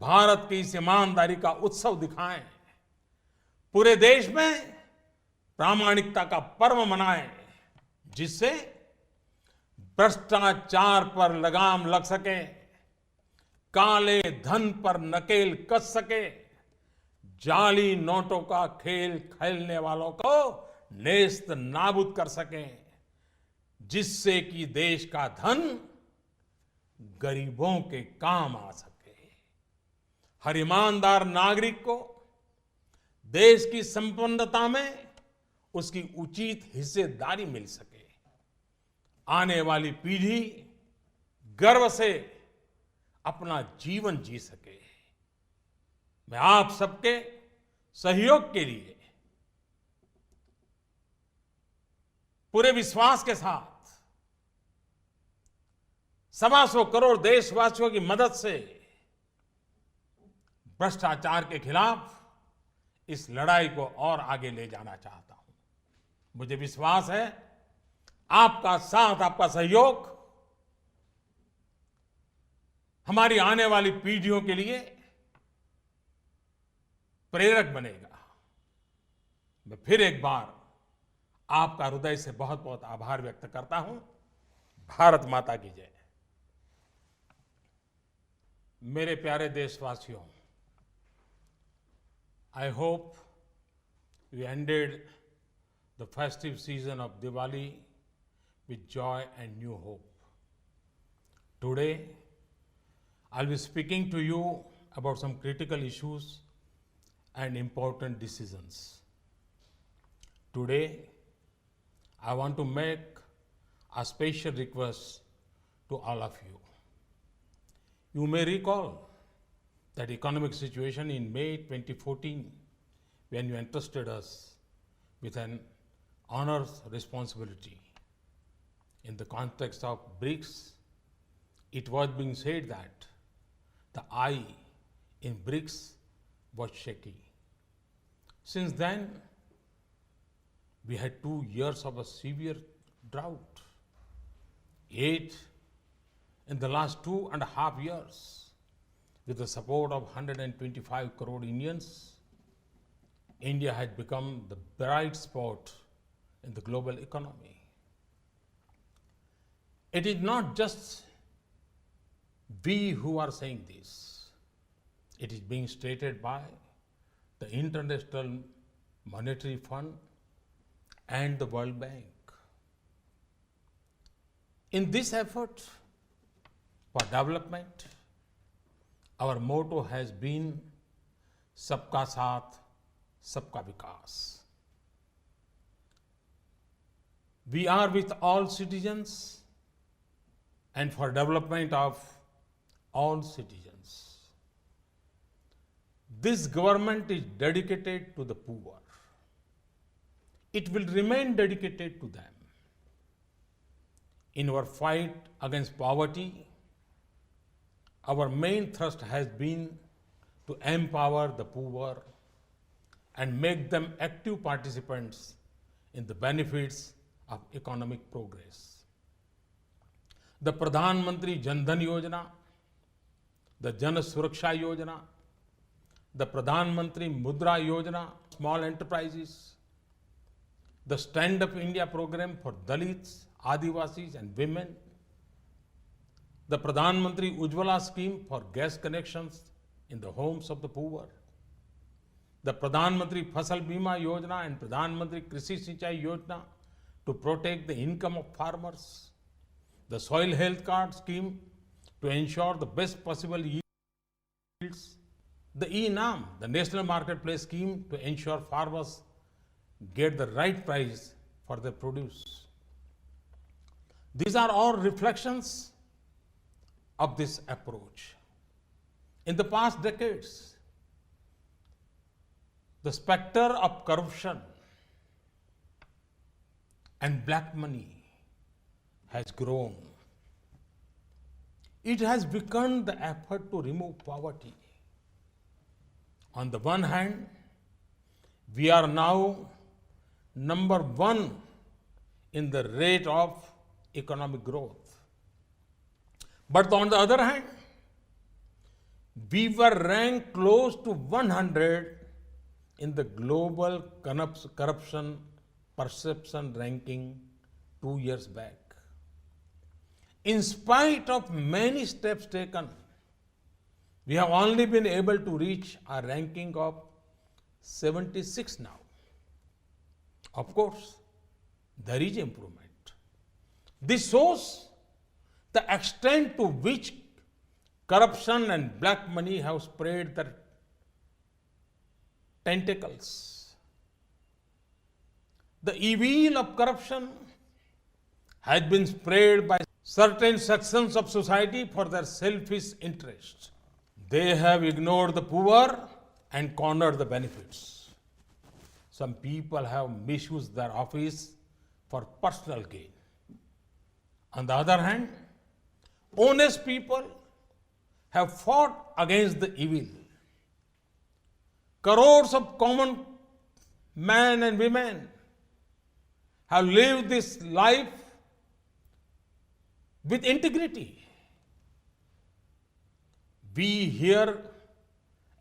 भारत की इस ईमानदारी का उत्सव दिखाएं। पूरे देश में प्रामाणिकता का पर्व मनाएं, जिससे भ्रष्टाचार पर लगाम लग सके, काले धन पर नकेल कस सके, जाली नोटों का खेल खेलने वालों को नेस्त नाबूद कर सके, जिससे कि देश का धन गरीबों के काम आ सके। हर ईमानदार नागरिक को देश की संपन्नता में उसकी उचित हिस्सेदारी मिल सके, आने वाली पीढ़ी गर्व से अपना जीवन जी सके। मैं आप सबके सहयोग के लिए पूरे विश्वास के साथ 125 करोड़ देशवासियों की मदद से भ्रष्टाचार के खिलाफ इस लड़ाई को और आगे ले जाना चाहता हूं। मुझे विश्वास है आपका साथ, आपका सहयोग हमारी आने वाली पीढ़ियों के लिए प्रेरक बनेगा। मैं फिर एक बार आपका हृदय से बहुत बहुत आभार व्यक्त करता हूं। भारत माता की जय। मेरे प्यारे देशवासियों, I hope we ended the festive season of Diwali with joy and new hope. Today, I'll be speaking to you about some critical issues and important decisions. Today, I want to make a special request to all of you. You may recall that economic situation in May 2014, when you entrusted us with an honors responsibility. In the context of BRICS, it was being said that the eye in BRICS was shaky. Since then, we had 2 years of a severe drought. Yet, in the last 2.5 years, with the support of 125 crore Indians, India had become the bright spot in the global economy. It is not just we who are saying this. It is being stated by the International Monetary Fund and the World Bank. In this effort for development, our motto has been सबका साथ सबका विकास. We are with all citizens and for development of all citizens. This government is dedicated to the poor. It will remain dedicated to them. In our fight against poverty, our main thrust has been to empower the poor and make them active participants in the benefits of economic progress. The Pradhan Mantri Jan Dhan Yojana, the Jan Suraksha Yojana, the Pradhan Mantri Mudra Yojana, small enterprises, the Stand Up India program for Dalits, Adivasis and women, the Pradhan Mantri Ujjwala scheme for gas connections in the homes of the poor, the Pradhan Mantri Fasal Bima Yojana and Pradhan Mantri Krishi Sinchai Yojana to protect the income of farmers, the Soil Health Card scheme to ensure the best possible yields, the E-NAM, the National Marketplace scheme to ensure farmers get the right price for their produce. These are all reflections of this approach. In the past decades, the specter of corruption and black money has grown. It has begun the effort to remove poverty. On the one hand, we are now number one in the rate of economic growth. But on the other hand, we were ranked close to 100 in the global corruption perception ranking 2 years back. In spite of many steps taken, we have only been able to reach a ranking of 76 now. Of course, there is improvement. This shows the extent to which corruption and black money have spread their tentacles. The evil of corruption has been spread by certain sections of society for their selfish interests. They have ignored the poor and cornered the benefits. Some people have misused their office for personal gain. On the other hand, honest people have fought against the evil. Crores of common men and women have lived this life with integrity. We hear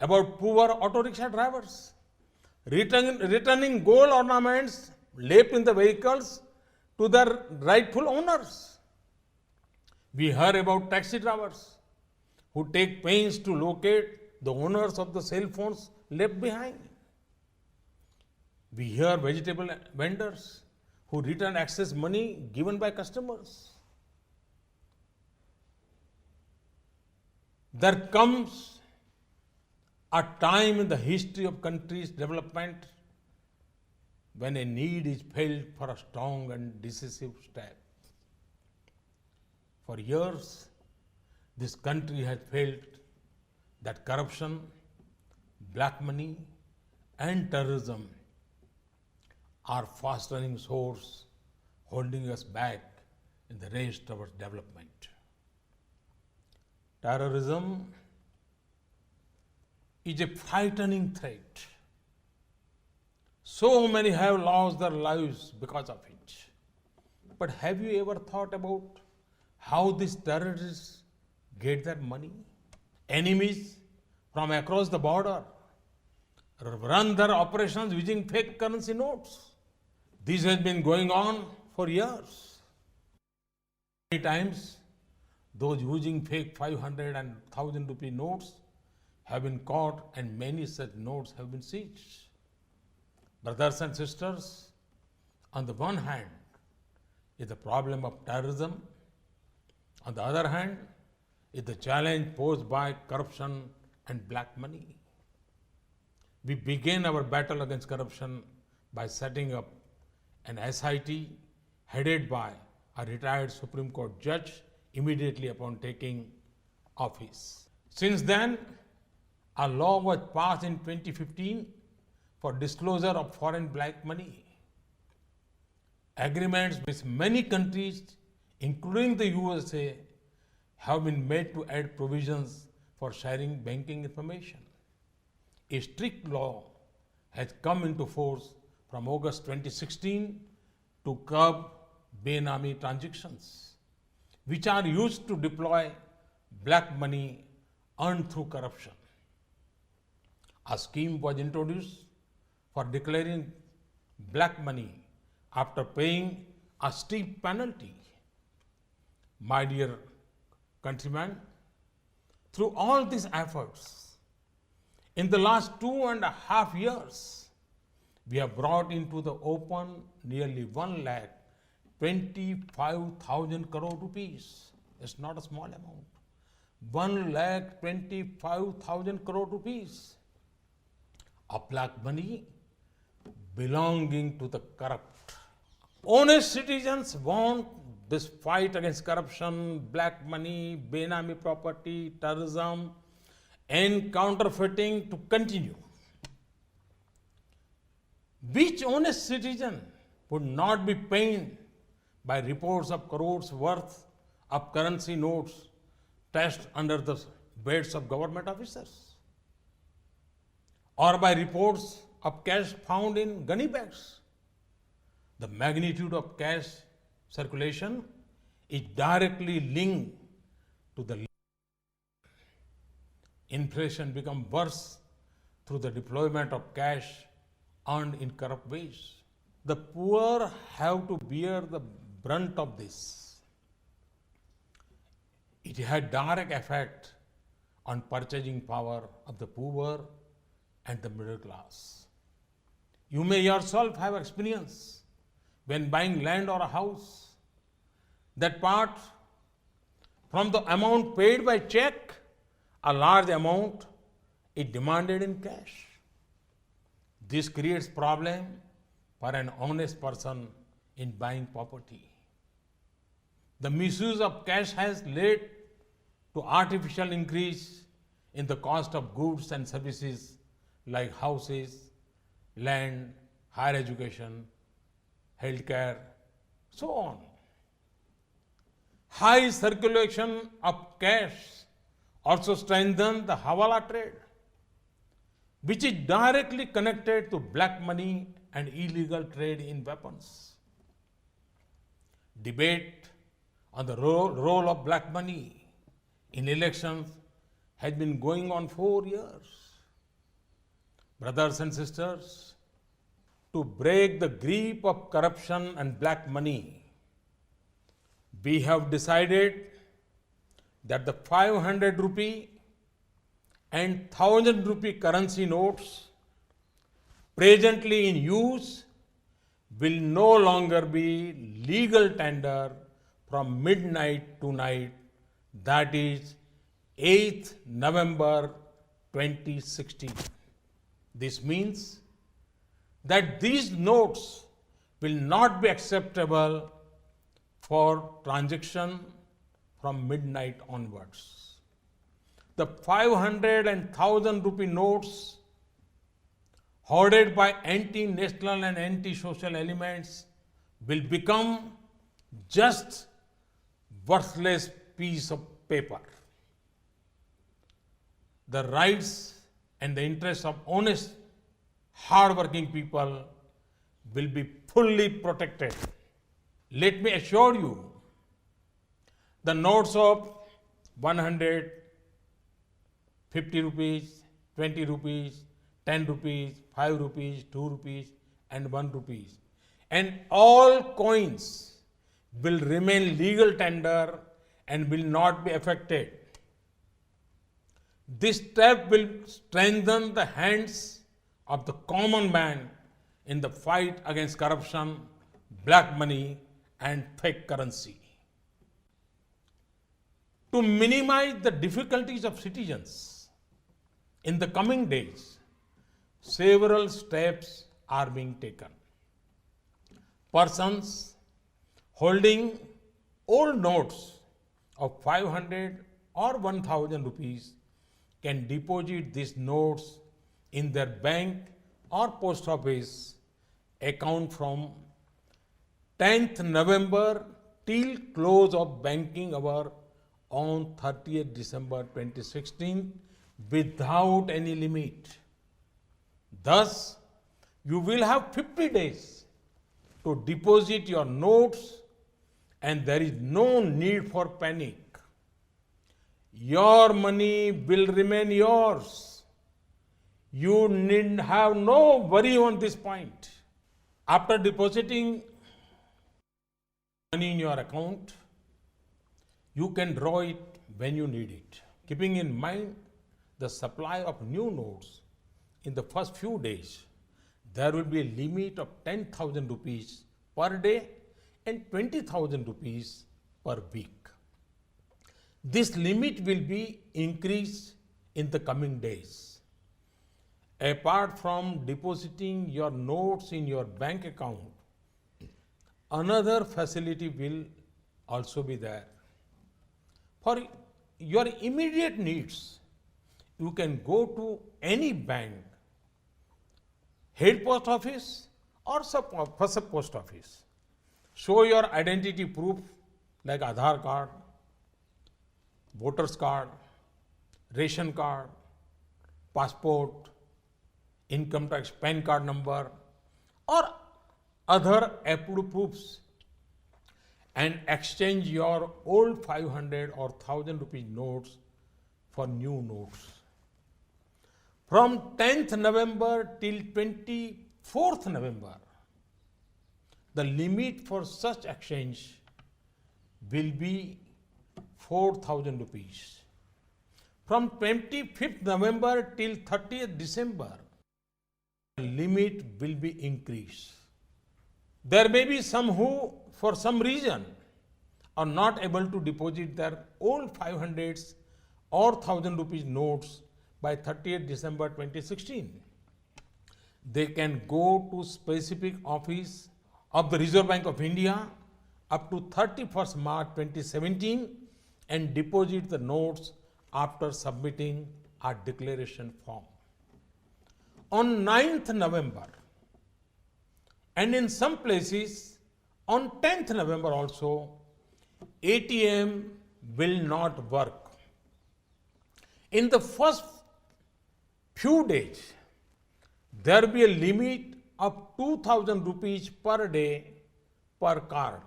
about poor auto rickshaw drivers returning gold ornaments left in the vehicles to their rightful owners. We hear about taxi drivers who take pains to locate the owners of the cell phones left behind. We hear vegetable vendors who return excess money given by customers. There comes a time in the history of country's development when a need is felt for a strong and decisive step. For years, this country has felt that corruption, black money, and terrorism are fast-running source holding us back in the race towards development. Terrorism is a frightening threat. So many have lost their lives because of it. But have you ever thought about how these terrorists get their money? Enemies from across the border run their operations using fake currency notes. This has been going on for years. Many times, those using fake 500 and 1000 rupee notes have been caught and many such notes have been seized. Brothers and sisters, on the one hand is the problem of terrorism. On the other hand is the challenge posed by corruption and black money. We began our battle against corruption by setting up an SIT headed by a retired Supreme Court judge immediately upon taking office. Since then, a law was passed in 2015 for disclosure of foreign black money. Agreements with many countries, including the USA, have been made to add provisions for sharing banking information. A strict law has come into force from August 2016 to curb Benami transactions, which are used to deploy black money earned through corruption. A scheme was introduced for declaring black money after paying a steep penalty. My dear countrymen, through all these efforts, in the last 2.5 years, we have brought into the open nearly 1,25,000 crore rupees. It's not a small amount. 1,25,000 crore rupees of black money belonging to the corrupt. Honest citizens want this fight against corruption, black money, benami property, terrorism, and counterfeiting to continue. Which honest citizen would not be pained by reports of crores worth of currency notes stashed under the beds of government officers? Or by reports of cash found in gunny bags? The magnitude of cash circulation is directly linked to the inflation become worse through the deployment of cash earned in corrupt ways. The poor have to bear the brunt of this. It had direct effect on purchasing power of the poor and the middle class. You may yourself have experience when buying land or a house, that part from the amount paid by check, a large amount is demanded in cash. This creates problem for an honest person in buying property. The misuse of cash has led to artificial increase in the cost of goods and services like houses, land, higher education, healthcare, so on. High circulation of cash also strengthens the Hawala trade, which is directly connected to black money and illegal trade in weapons. Debate on the role of black money in elections has been going on 4 years. Brothers and sisters, to break the grip of corruption and black money, we have decided that the 500 rupee and 1,000 rupee currency notes presently in use will no longer be legal tender from midnight to night, that is 8th November 2016. This means that these notes will not be acceptable for transaction from midnight onwards. The 500 and 1,000 rupee notes hoarded by anti-national and anti-social elements will become just worthless piece of paper. The rights and the interests of honest, hard-working people will be fully protected. Let me assure you, the notes of 100, 50 rupees, 20 rupees, 10 rupees, 5 rupees, 2 rupees, and 1 rupees, and all coins will remain legal tender and will not be affected. This step will strengthen the hands of the common man in the fight against corruption, black money, and fake currency. To minimize the difficulties of citizens, in the coming days, several steps are being taken. Persons holding old notes of 500 or 1,000 rupees can deposit these notes in their bank or post office account from 10th November till close of banking hour on 30th December 2016 without any limit. Thus, you will have 50 days to deposit your notes and there is no need for panic. Your money will remain yours. You need have no worry on this point. After depositing money in your account, you can draw it when you need it. Keeping in mind the supply of new notes in the first few days, there will be a limit of 10,000 rupees per day and 20,000 rupees per week. This limit will be increased in the coming days. Apart from depositing your notes in your bank account, another facility will also be there. For your immediate needs, you can go to any bank, head post office or sub post office. Show your identity proof like Aadhaar card, voter's card, ration card, passport, income tax, PAN card number, or other approved proofs, and exchange your old 500 or 1000 rupees notes for new notes. From 10th November till 24th November, the limit for such exchange will be 4,000 rupees. From 25th November till 30th December, the limit will be increased. There may be some who, for some reason, are not able to deposit their old 500s or 1000 rupees notes by 30th December 2016. They can go to specific office of the Reserve Bank of India up to 31st March 2017 and deposit the notes after submitting a declaration form. On 9th November, and in some places on 10th November also, ATM will not work. In the first few days, there will be a limit of 2,000 rupees per day per card.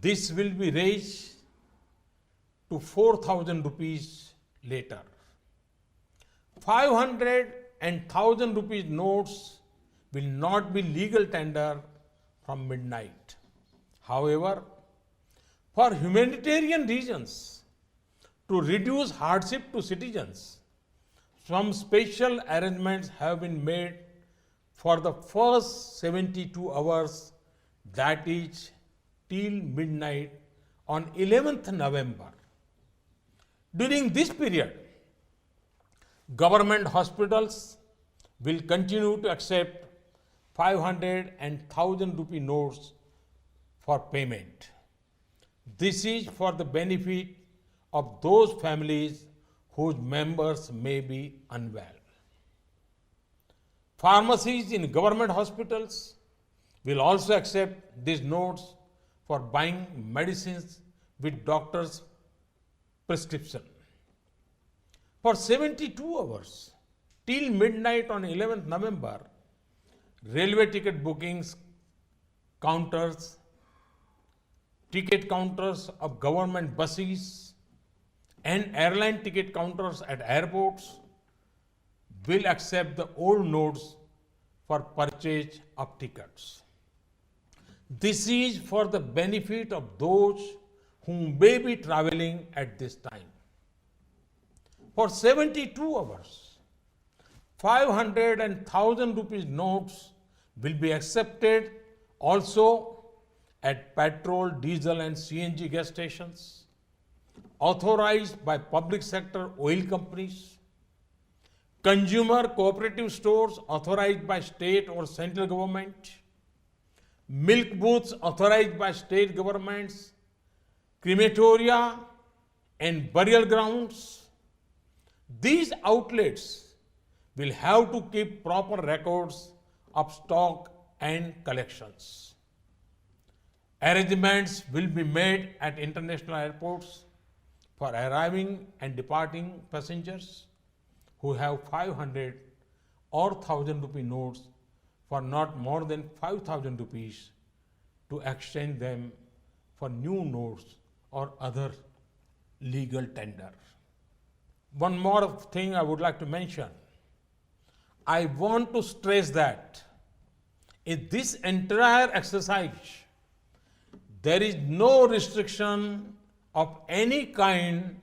This will be raised to 4,000 rupees later. 500 and 1,000 rupees notes will not be legal tender from midnight. However, for humanitarian reasons, to reduce hardship to citizens, some special arrangements have been made for the first 72 hours, that is till midnight on 11th November. During this period, government hospitals will continue to accept 500 and 1,000 rupee notes for payment. This is for the benefit of those families whose members may be unwell. Pharmacies in government hospitals will also accept these notes for buying medicines with doctor's prescription. For 72 hours, till midnight on 11th November, railway ticket bookings counters, ticket counters of government buses, and airline ticket counters at airports will accept the old notes for purchase of tickets. This is for the benefit of those who may be traveling at this time. For 72 hours, 500 and 1,000 rupees notes will be accepted also at petrol, diesel and CNG gas stations, authorized by public sector oil companies, consumer cooperative stores authorized by state or central government, milk booths authorized by state governments, crematoria and burial grounds. These outlets will have to keep proper records of stock and collections. Arrangements will be made at international airports for arriving and departing passengers who have 500 or 1,000 rupee notes for not more than 5,000 rupees to exchange them for new notes or other legal tender. One more thing I would like to mention. I want to stress that in this entire exercise, there is no restriction of any kind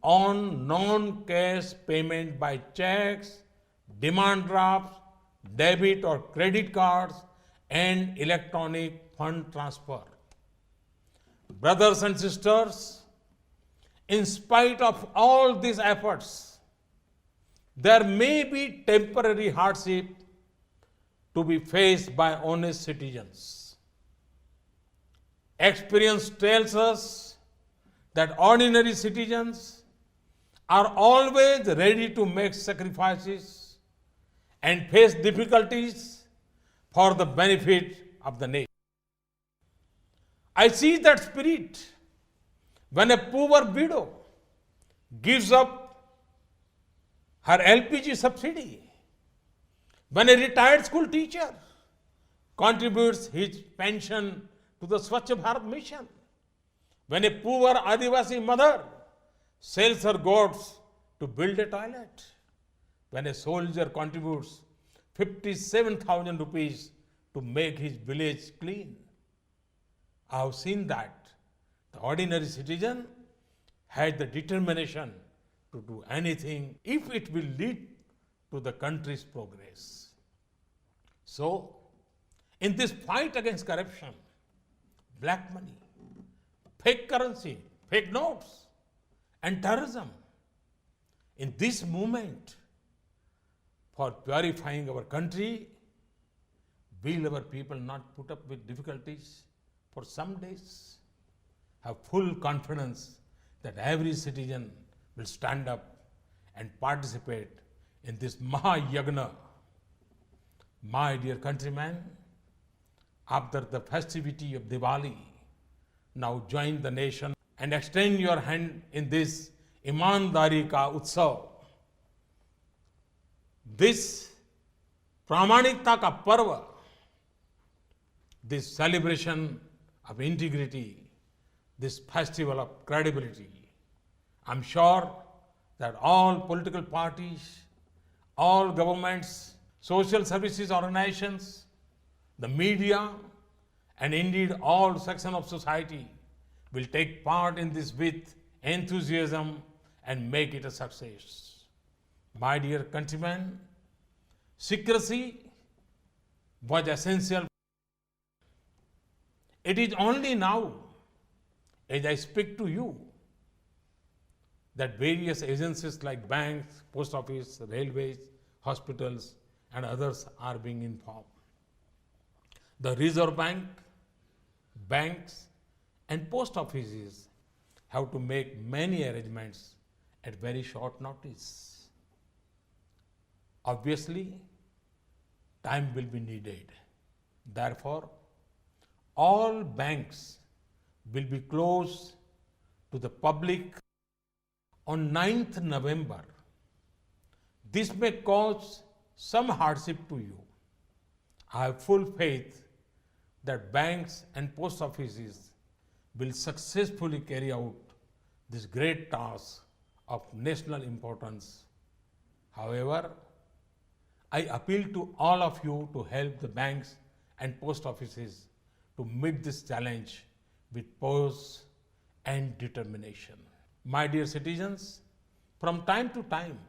on non-cash payment by checks, demand drafts, debit or credit cards, and electronic fund transfer. Brothers and sisters, in spite of all these efforts, there may be temporary hardship to be faced by honest citizens. Experience tells us that ordinary citizens are always ready to make sacrifices and face difficulties for the benefit of the nation. I see that spirit when a poor widow gives up her LPG subsidy, when a retired school teacher contributes his pension to the Swachh Bharat mission, when a poor Adivasi mother sells her goats to build a toilet, when a soldier contributes 57,000 rupees to make his village clean. I have seen that the ordinary citizen has the determination to do anything if it will lead to the country's progress. So, in this fight against corruption, black money, fake currency, fake notes, and terrorism, in this movement for purifying our country, will our people not put up with difficulties for some days? Have full confidence that every citizen will stand up and participate in this Mahayagna. My dear countrymen, after the festivity of Diwali, now join the nation and extend your hand in this Imandari ka Utsav. This Pramanikta ka Parva, this celebration of integrity, this festival of credibility. I'm sure that all political parties, all governments, social services organizations, the media, and indeed all sections of society will take part in this with enthusiasm and make it a success. My dear countrymen, secrecy was essential. It is only now, as I speak to you, that various agencies like banks, post office, railways, hospitals, and others are being informed. The Reserve Bank, banks, and post offices have to make many arrangements at very short notice. Obviously, time will be needed. Therefore, all banks will be closed to the public on 9th November. This may cause some hardship to you. I have full faith that banks and post offices will successfully carry out this great task of national importance. However, I appeal to all of you to help the banks and post offices to meet this challenge with poise and determination. My dear citizens, from time to time,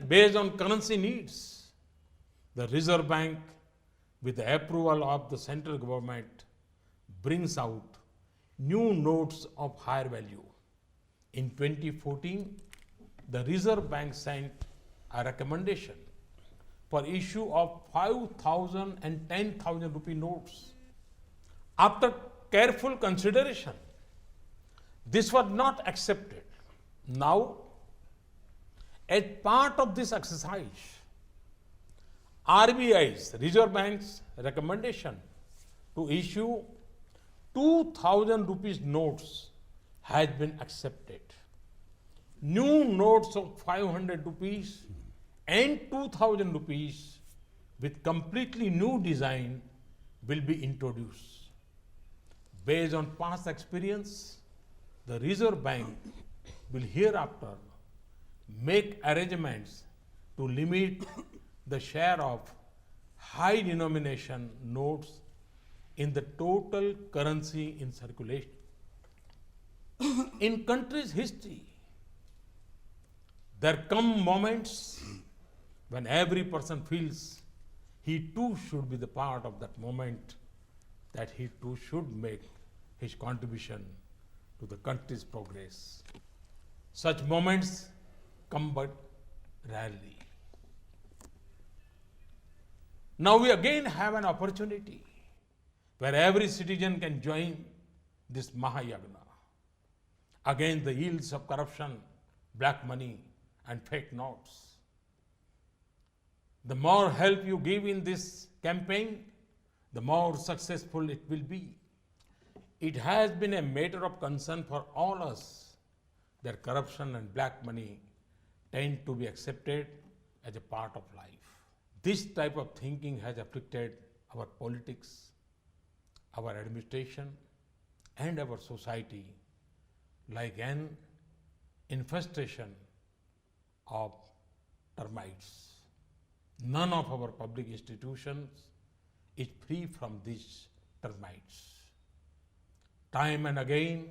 based on currency needs, the Reserve Bank, with the approval of the central government, brings out new notes of higher value. In 2014, the Reserve Bank sent a recommendation for issue of 5,000 and 10,000 rupee notes. After careful consideration, this was not accepted. Now, as part of this exercise, RBI's, Reserve Bank's recommendation to issue 2,000 rupees notes has been accepted. New notes of 500 rupees and 2,000 rupees with completely new design will be introduced. Based on past experience, the Reserve Bank will hereafter make arrangements to limit the share of high denomination notes in the total currency in circulation. In country's history, there come moments when every person feels he too should be the part of that moment, that he too should make his contribution to the country's progress. Such moments come but rarely. Now we again have an opportunity where every citizen can join this Mahayagna against the ills of corruption, black money, and fake notes. The more help you give in this campaign, the more successful it will be. It has been a matter of concern for all us that corruption and black money tend to be accepted as a part of life. This type of thinking has afflicted our politics, our administration, and our society like an infestation of termites. None of our public institutions is free from these termites. Time and again,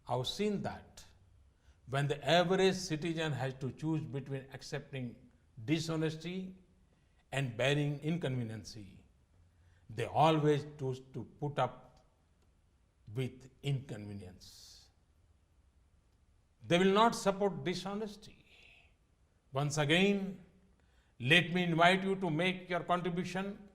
I've seen that when the average citizen has to choose between accepting dishonesty and bearing inconveniency, they always choose to put up with inconvenience. They will not support dishonesty. Once again, let me invite you to make your contribution